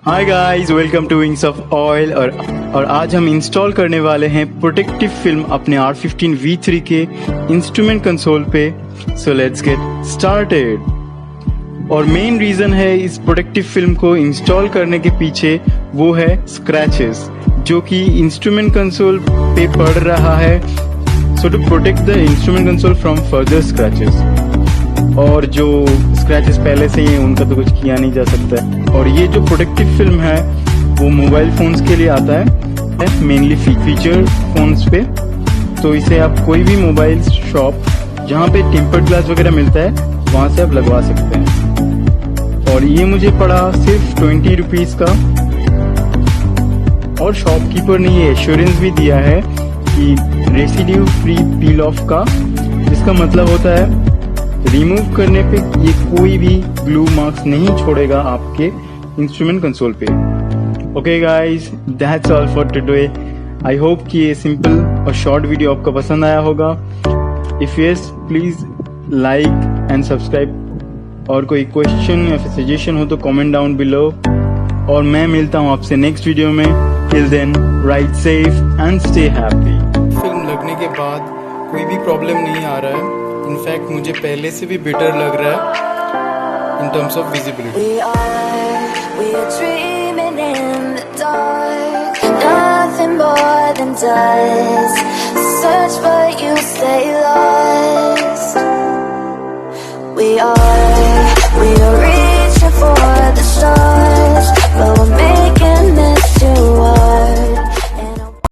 Hi guys, welcome to wings of oil. और आज हम इंस्टॉल करने वाले हैं प्रोटेक्टिव फिल्म अपने R15 V3 के इंस्ट्रूमेंट कंसोल पे। So let's get started. और मेन रीजन है इस प्रोटेक्टिव फिल्म को इंस्टॉल करने के पीछे, वो है स्क्रैचेस, जो कि इंस्ट्रूमेंट कंसोल पे पड़ रहा है। So to protect the instrument console from further scratches, और जो स्क्रैचेस पहले से ही हैं उनका तो कुछ किया नहीं जा सकता है। और ये जो प्रोटेक्टिव फिल्म है वो मोबाइल फोन्स के लिए आता है, मेनली फीचर फोन्स पे। तो इसे आप कोई भी मोबाइल शॉप जहाँ पे टेम्पर्ड ग्लास वगैरह मिलता है वहाँ से आप लगवा सकते हैं। और ये मुझे पड़ा सिर्फ 20 रुपीज का। और शॉपकीपर ने ये एश्योरेंस भी दिया है कि रेसिड्यू फ्री पील ऑफ का, जिसका मतलब होता है रिमूव करने पे ये कोई भी ग्लू मार्क्स नहीं छोड़ेगा आपके इंस्ट्रूमेंट कंसोल पे। Okay guys, that's all for today. I hope कि ये सिंपल और शॉर्ट वीडियो आपको पसंद आया होगा। If yes, please like and subscribe. और कोई क्वेश्चन या फिर सजेशन हो तो कमेंट डाउन बिलो। और मैं मिलता हूँ आपसे नेक्स्ट वीडियो में। Till then, ride safe and stay happy. Film लगने के बाद कोई भी प्रॉब्लम नहीं आ रहा है। इनफैक्ट मुझे पहले से भी बेटर लग रहा है in terms of visibility. We are dreaming in the dark, nothing more than dust. Search but you stay lost. We are